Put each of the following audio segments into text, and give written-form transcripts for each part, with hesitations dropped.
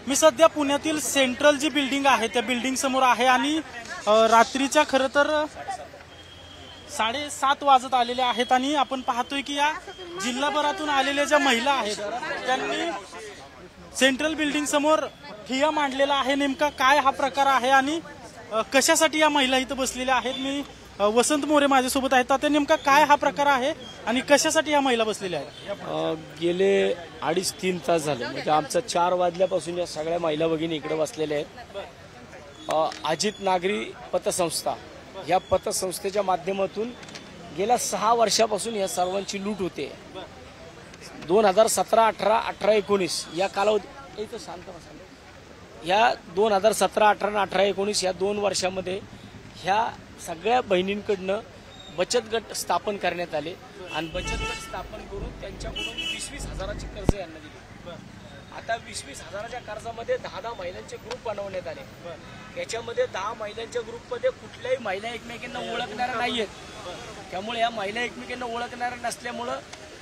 मी सध्या पुण्यातील central G building आहे त्या बिल्डिंग समोर आहे आणि रात्रीच्या खरं तर 7:30 वाजत आलेले आहेत आणि आपण पाहतोय की या जिल्हाभरातून आलेल्या ज्या महिला आहेत त्यांनी सेंट्रल बिल्डिंग समोर ठिय्या मांडलेला आहे। नेमका काय हा प्रकार आहे आणि कशासाठी या महिला इथं बसलेल्या आहेत? मी वसंत मोरे माझ्यासोबत आहेत। आता नेमका काय हा प्रकार आहे आणि कशासाठी या महिला बसलेल्या आहेत? गेले 2.5-3 तास झाले, म्हणजे आमचं 4 वाजल्यापासून या सगळ्या महिला भगिनी इकडे बसलेल्या आहेत। अजित नागरी पतसंस्था या पतसंस्थेच्या माध्यमातून गेल्या 6 वर्षापासून या सर्वांची लूट होते। 2017, 18, 18, 19 या कालावधी या 2017, 18, 18, 19 या 2 वर्षामध्ये ह्या सगळ्या बहिणींकडनं बचत गट स्थापन करण्यात आले आणि बचत गट स्थापन करून त्यांच्याकडून 20-20 हजाराचे कर्ज यांना दिले। आता 20-20 हजाराच्या कर्जामध्ये 10-10 महिलांचे ग्रुप बनवण्यात आले। याच्यामध्ये 10 महिलांच्या ग्रुपमध्ये कुठल्याही महिला एकमेकांना ओळखणाऱ्या नाहीयेत, त्यामुळे या महिला एकमेकांना ओळखणाऱ्या नसल्यामुळं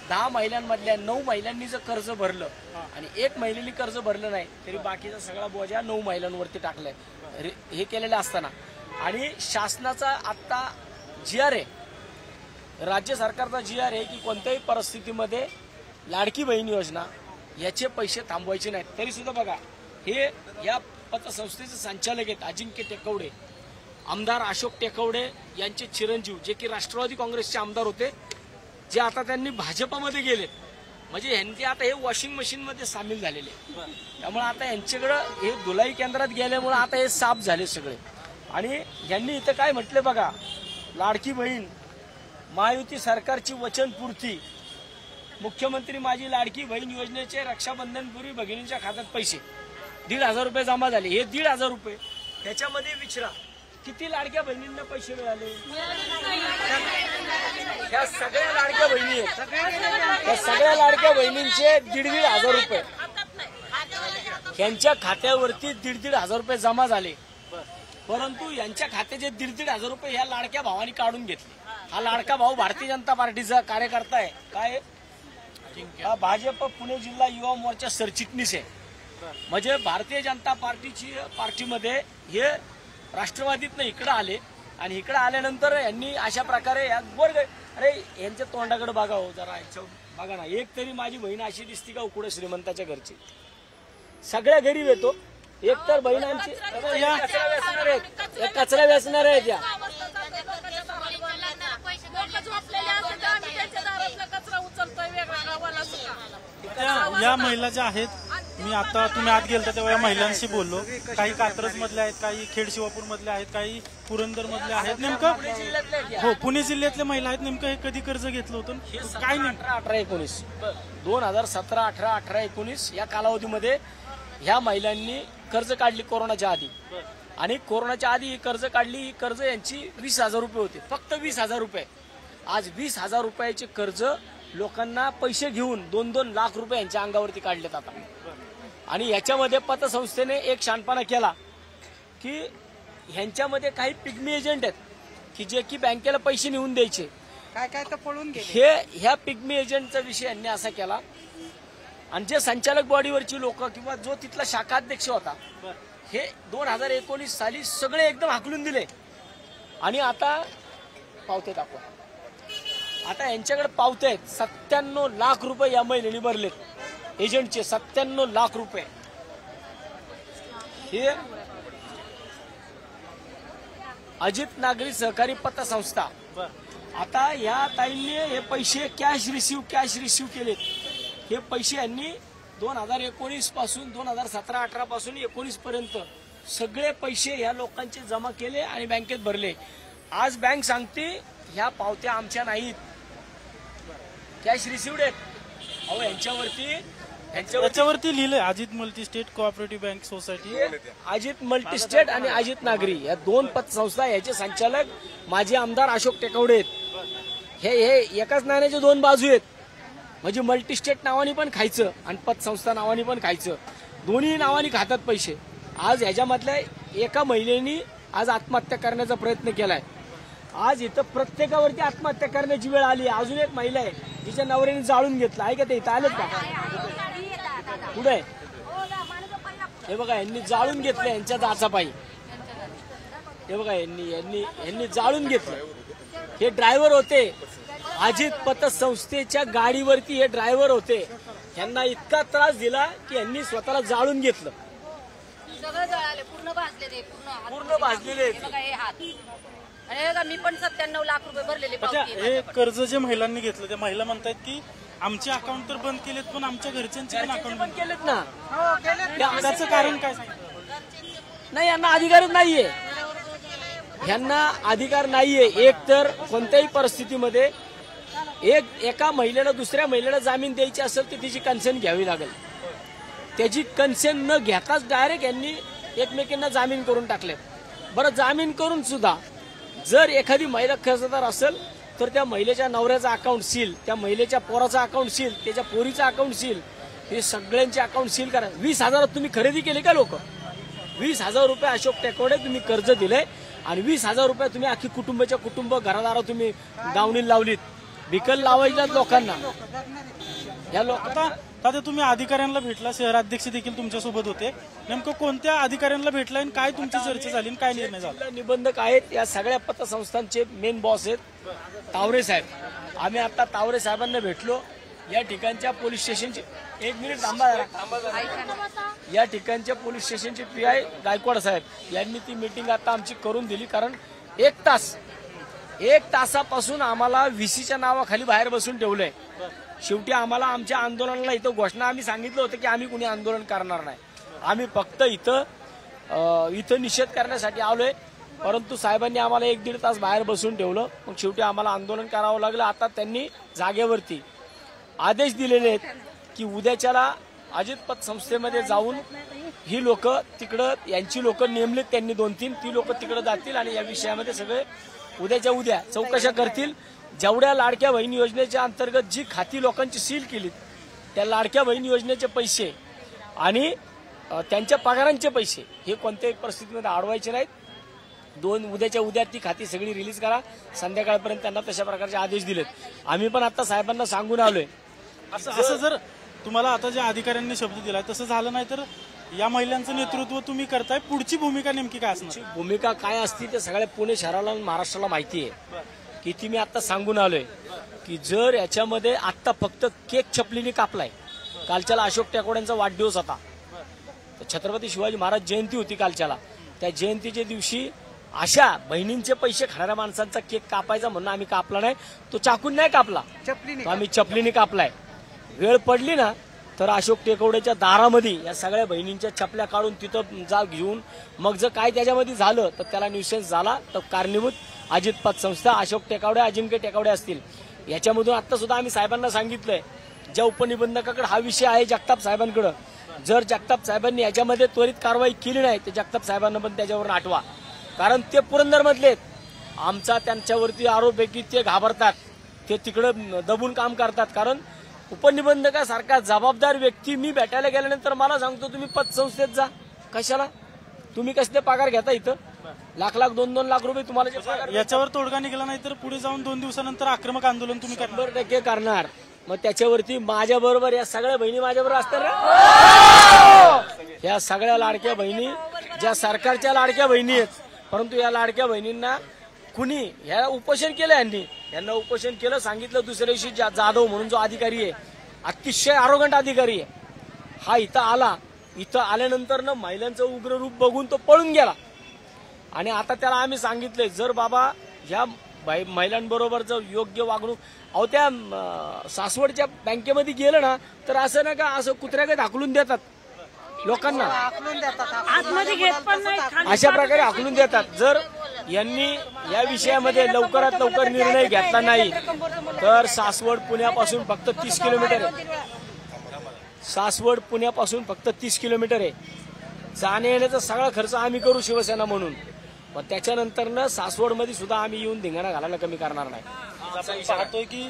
10 महिलांमधल्या 9 महिलांनी जर कर्ज भरलं आणि 1 महिलेने कर्ज भरलं नाही तरी बाकीचा सगळा बोजा 9 महिलांवरती टाकलाय। हे केलेलं असताना आणि शासनाचा आता GR आहे, राज्य सरकारचा GR आहे की कोणत्याही परिस्थितीमध्ये लाडकी बहीण योजना याचे पैसे थांबवायचे नाहीत। तरी सुद्धा बघा, हे या पतसंस्थेचे संचालक आहेत अजिंक्य टेकवडे, आमदार अशोक टेकवडे यांचे चिरंजीव जे की राष्ट्रवादी काँग्रेसचे आमदार होते, जे आता त्यांनी भाजपामध्ये गेलेत, म्हणजे यांनी आता हे वॉशिंग मशीन मध्ये सामील झालेले। त्यामुळे आता यांच्याकडे हे धुलाई केंद्रात गेल्यामुळे आता हे साफ झाले सगळे। आणि यांनी इथं काय म्हटले बघा, लाडकी बहीण महायुती सरकारची वचनपूर्ती, मुख्यमंत्री माझी लाडकी बहीण योजनेचे रक्षाबंधनपूर्वी भगिनींच्या खात्यात पैसे 1,500 रुपये जमा झाले। हे 1,500 रुपये त्याच्यामध्ये विचारा किती लाडक्या बहिणींना पैसे मिळाले? ह्या सगळ्या लाडक्या बहिणी आहेत, त्या सगळ्या लाडक्या बहिणींचे 1,500 रुपये यांच्या खात्यावरती 1,500 रुपये जमा झाले। परंतु यांच्या खात्याचे 1,500 रुपये ह्या लाडक्या भावानी काढून घेतले। हा लाडका भाऊ भारतीय जनता पार्टीचा कार्यकर्ता आहे, काय हा भाजप पुणे जिल्हा युवा मोर्चा सरचिटणीस आहे। म्हणजे भारतीय जनता पार्टीमध्ये हे राष्ट्रवादीतनं इकडे आले आणि इकडे आल्यानंतर यांनी अशा प्रकारे अरे यांच्या तोंडाकडे बघा हो जरा, बघा ना, एक तरी माझी बहीण अशी दिसती का उकडे श्रीमंताच्या घरची? सगळ्या गरीब येतो, एक तर बहिणांची कचरा वेचणार आहेत या महिला ज्या आहेत, मी आता तुम्ही आत गेलता तेव्हा या महिलांशी बोललो। काही कात्रज मधल्या आहेत, काही खेड शिवापूर मधल्या आहेत, काही पुरंदर मधल्या आहेत। नेमकं हो पुणे जिल्ह्यातल्या महिला आहेत। नेमकं हे कधी कर्ज घेतलं होतं काय? 18-19 2017, 18, 18, 19 या कालावधीमध्ये ह्या महिलांनी कर्ज काढली कोरोनाच्या आधी, आणि कोरोनाच्या आधी ही कर्ज काढली। ही कर्ज यांची 20,000 रुपये होते, फक्त 20,000 रुपये। आज 20,000 रुपयाचे कर्ज लोकांना पैसे घेऊन 2-2 लाख रुपये यांच्या अंगावरती काढलेत आता। आणि याच्यामध्ये पतसंस्थेने एक शहाणपणा केला की ह्यांच्यामध्ये काही पिग्मी एजंट आहेत की जे की बँकेला पैसे नेऊन द्यायचे, काय तर पळून गेले। ह्या पिग्मी एजंटचा विषय यांनी असा केला आणि जे संचालक बॉडीवरची लोक किंवा जो तिथला शाखाध्यक्ष होता हे 2019 साली सगळे एकदम हाकलून दिले। आणि आता पावते दाखवा, आता यांच्याकडे पावते आहेत 97 लाख रुपये या महिलेने भरलेत एजंटचे, 97 लाख रुपये। हे अजित नागरी सहकारी पतसंस्था। आता या ताईंनी हे पैसे कॅश रिसिव्ह केलेत। हे पैसे यांनी 2019 पासून 2017-18 पासून 19 पर्यंत सगळे पैसे ह्या लोकांचे जमा केले आणि बँकेत भरले। आज बँक सांगते ह्या पावत्या आमच्या नाहीत, कॅश रिसिव्ड आहेत। अहो यांच्यावरती लिहिलंय Ajit multi-state cooperative bank society, Ajit multi-state आणि अजित नागरी या 2 पतसंस्था, याचे संचालक माजी आमदार अशोक टेकवडे आहेत। हे एकाच नाण्याच्या 2 बाजू आहेत, म्हणजे मल्टीस्टेट नावाने पण खायचं आणि पतसंस्था नावाने पण खायचं, दोन्ही नावाने खातात पैसे। आज ह्याच्यामधल्या एका महिलेनी आज आत्महत्या करण्याचा प्रयत्न केलाय। आज इथं प्रत्येकावरती आत्महत्या करण्याची वेळ आली। अजून एक महिला आहे जिच्या नवऱ्याने जाळून घेतलं आहे का, ते इथं आलेत का? पुढे हे बघा यांनी जाळून घेतलं यांच्या दाचापायी. हे बघा यांनी जाळून घेतलं. हे ड्रायव्हर होते अजित पतसंस्थेच्या गाडीवरती, हे ड्रायव्हर होते. यांना इतका त्रास दिला की यांनी स्वतःला जाळून घेतलं. सगळं जळाले, पूर्ण भाजलेले, पूर्ण भाजलेले. हे बघा हे हात. आणि हे बघा, मी पण 97 लाख रुपये भरलेले अच्छा, पावती. हे कर्ज जे महिलांनी घेतलं त्या महिला म्हणतायत की आमचे अकाउंट तर बंद केलेत पण आमच्या घरच्यांचे पण अकाउंट पण केलेत ना. त्याचं कारण काय? नाही, यांना अधिकारच नाहीये. यांना अधिकार नाहीये. एक तर कोणत्याही परिस्थितीमध्ये एका महिलेला दुसऱ्या महिलेला जामीन द्यायची असेल तर तिची कन्सेंट घ्यावी लागेल. त्याची कन्सेंट न घेताच डायरेक्ट यांनी एकमेकांना जामीन करून टाकले. बरं, जामीन करून सुद्धा जर एखादी महिला कर्जदार असेल तर त्या महिलेच्या नवऱ्याचा अकाउंट सील, त्या महिलेच्या पोराचा अकाउंट सील, त्याच्या पोरीचा अकाउंट सील, हे सगळ्यांचे अकाउंट सील करा. 20,000 तुम्ही खरेदी केली का लोक? 20,000 रुपये अशोक टेकवडे तुम्ही कर्ज दिले आणि 20,000 रुपये तुम्ही अख्खी कुटुंब घरादारा तुम्ही दावणीला लावलीत. विकल लावायच्या लोकांना. या लोक आता तुम्ही अधिकाऱ्यांना भेटला, शहराध्यक्ष देखील तुमच्यासोबत होते. नेमकं कोणत्या अधिकाऱ्यांना भेटला आणि काय तुमची चर्चा झाली आणि काय निर्णय झाला? निबंधक आहेत, या सगळ्या पतसंस्थांचे मेन बॉस आहेत तावरे साहेब. आम्ही आता तावरे साहेबांना भेटलो. या ठिकाणच्या पोलीस स्टेशनचे, एक मिनिट थांबा जरा. या ठिकाणच्या पोलीस स्टेशनचे PI गायकवाड साहेब यांनी ती मीटिंग आता आमची करून दिली. कारण एक तासापासून आम्हाला VCच्या नावाखाली बाहेर बसून ठेवलंय. शेवटी आम्हाला आमच्या आंदोलनाला इथं घोषणा आम्ही सांगितलं होतं की आम्ही कुणी आंदोलन करणार नाही, आम्ही फक्त इथं निषेध करण्यासाठी आलोय. परंतु साहेबांनी आम्हाला 1-1.5 तास बाहेर बसून ठेवलं. मग शेवटी आम्हाला आंदोलन करावं लागलं. आता त्यांनी जागेवरती आदेश दिलेले आहेत की उद्याच्याला अजित पतसंस्थेमध्ये जाऊन ही लोक तिकडं, यांची लोक नेमलीत त्यांनी 2-3, ती लोक तिकडे जातील आणि या विषयामध्ये सगळे उद्याच्या उद्या चौकशा करतील. जेवढ्या लाडक्या बहीण योजनेच्या अंतर्गत जी खाती लोकांची सील केलीत त्या लाडक्या बहीण योजनेचे पैसे आणि त्यांच्या पगारांचे पैसे हे कोणत्याही परिस्थितीमध्ये अडवायचे नाहीत. उद्याच्या उद्या ती खाती सगळी रिलीज करा. संध्याकाळपर्यंत त्यांना तशा प्रकारचे आदेश दिलेत. आम्ही पण आता साहेबांना सांगून आलोय. असं जर तुम्हाला आता ज्या अधिकाऱ्यांनी शब्द दिलाय तसं झालं नाही तर या महिलांचं नेतृत्व तुम्ही करताय, पुढची भूमिका नेमकी काय असणार? भूमिका काय असती ते सगळ्या पुणे शहराला आणि महाराष्ट्राला माहिती आहे. किती मी आता सांगून आलोय की जर याच्यामध्ये आत्ता फक्त केक छपलीने कापलाय. कालच्याला अशोक टेकवड्यांचा वाढदिवस होता, छत्रपती शिवाजी महाराज जयंती होती कालच्याला. त्या जयंतीच्या दिवशी अशा बहिणींचे पैसे खाणाऱ्या माणसांचा केक कापायचा म्हणून आम्ही कापला नाही. तो चाकून नाही कापला, तो आम्ही चपलीने कापलाय. वेळ पडली ना तर अशोक टेकवड्याच्या दारामध्ये या सगळ्या बहिणींच्या चपल्या काढून तिथं जा घेऊन, मग जर काय त्याच्यामध्ये झालं तर त्याला न्यूसेन्स झाला तर कारणीभूत अजित पतसंस्था, अशोक टेकवडे, अजिंक्य टेकवडे असतील. याच्यामधून आता सुद्धा आम्ही साहेबांना सांगितलंय, ज्या उपनिबंधकाकडे हा विषय आहे जगताप साहेबांकडे, जर जगताप साहेबांनी याच्यामध्ये त्वरित कारवाई केली नाही तर जगताप साहेबांना पण त्याच्यावर आठवा. कारण ते पुरंदरमधले आहेत. आमचा त्यांच्यावरती आरोप आहे की ते घाबरतात, ते तिकडं दबून काम करतात. कारण उपनिबंधकासारखा जबाबदार व्यक्ती मी भेटायला गेल्यानंतर मला सांगतो तुम्ही पतसंस्थेत जा. कशाला? तुम्ही कसले पगार घेता इथं? लाख 2-2 लाख रुपये तुम्हाला जे पगार. याच्यावर तोडगा निघाला नाही तर पुढे जाऊन 2 दिवसानंतर आक्रमक आंदोलन तुम्ही करणार? 100% करणार. मग त्याच्यावरती माझ्या बरोबर या सगळ्या बहिणी माझ्या बरोबर असतात ना. या सगळ्या लाडक्या बहिणी ज्या सरकारच्या लाडक्या बहिणी आहेत, परंतु या लाडक्या बहिणींना कुणी ह्या उपोषण केलं, यांना उपोषण केलं. सांगितलं दुसऱ्या दिवशी जाधव म्हणून जो अधिकारी आहे, अतिशय आरोगंट अधिकारी आहे, हा इथं आला. इथं आल्यानंतर ना महिलांचं उग्र रूप बघून तो पळून गेला. आणि आता त्याला आम्ही सांगितलंय जर बाबा ह्या महिलांबरोबर जर योग्य वागणूक, अहो त्या सासवडच्या बँकेमध्ये गेलं ना तर असं ना का असं कुत्र्याकडे ढाकलून देतात लोकांना, आतमध्ये घेत पण नाही, अशा प्रकारे हाकलून देतात. जर यांनी या विषयामध्ये लवकरात लवकर निर्णय घेतला नाही तर सासवड पुण्यापासून फक्त 30 किलोमीटर आहे. सासवड पुण्यापासून फक्त 30 किलोमीटर आहे. जाण्या येण्याचा सगळा खर्च आम्ही करू शिवसेना म्हणून, पण त्याच्यानंतर ना सासवडमध्ये सुद्धा आम्ही येऊन धिंगाणा घालायला कमी करणार नाही. आपण पाहतोय की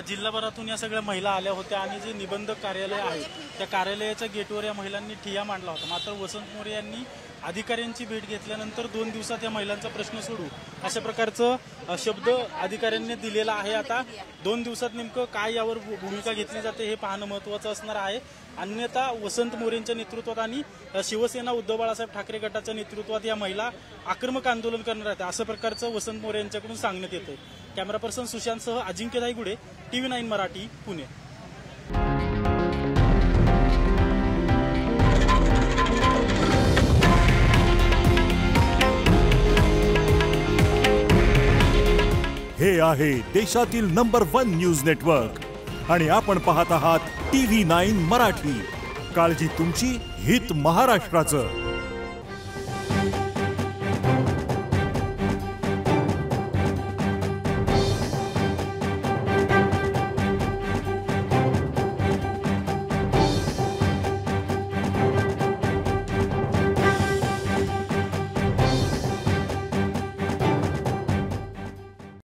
जिल्हाभरातून या सगळ्या महिला आल्या होत्या आणि जे निबंधक कार्यालय आहे त्या कार्यालयाच्या गेटवर या महिलांनी ठिय्या मांडला होता. मात्र वसंत मोरे यांनी अधिकाऱ्यांची भेट घेतल्यानंतर 2 दिवसात या महिलांचा प्रश्न सोडू अशा प्रकारचं शब्द अधिकाऱ्यांनी दिलेला आहे. आता 2 दिवसात नेमकं काय यावर भूमिका घेतली जाते हे पाहणं महत्त्वाचं असणार आहे. अन्यथा वसंत मोरेंच्या नेतृत्वात आणि शिवसेना उद्धव बाळासाहेब ठाकरे गटाच्या नेतृत्वात या महिला आक्रमक आंदोलन करणार आहेत असं प्रकारचं वसंत मोरे यांच्याकडून सांगण्यात येतंय. कॅमेरा पर्सन सुशांतसह अजिंक्य धायगुडे, TV9 मराठी, पुणे. हे आहे देशातील नंबर 1 न्यूज नेटवर्क आणि आपण पाहत आहात TV9 मराठी. काळजी तुमची, हित महाराष्ट्राचं.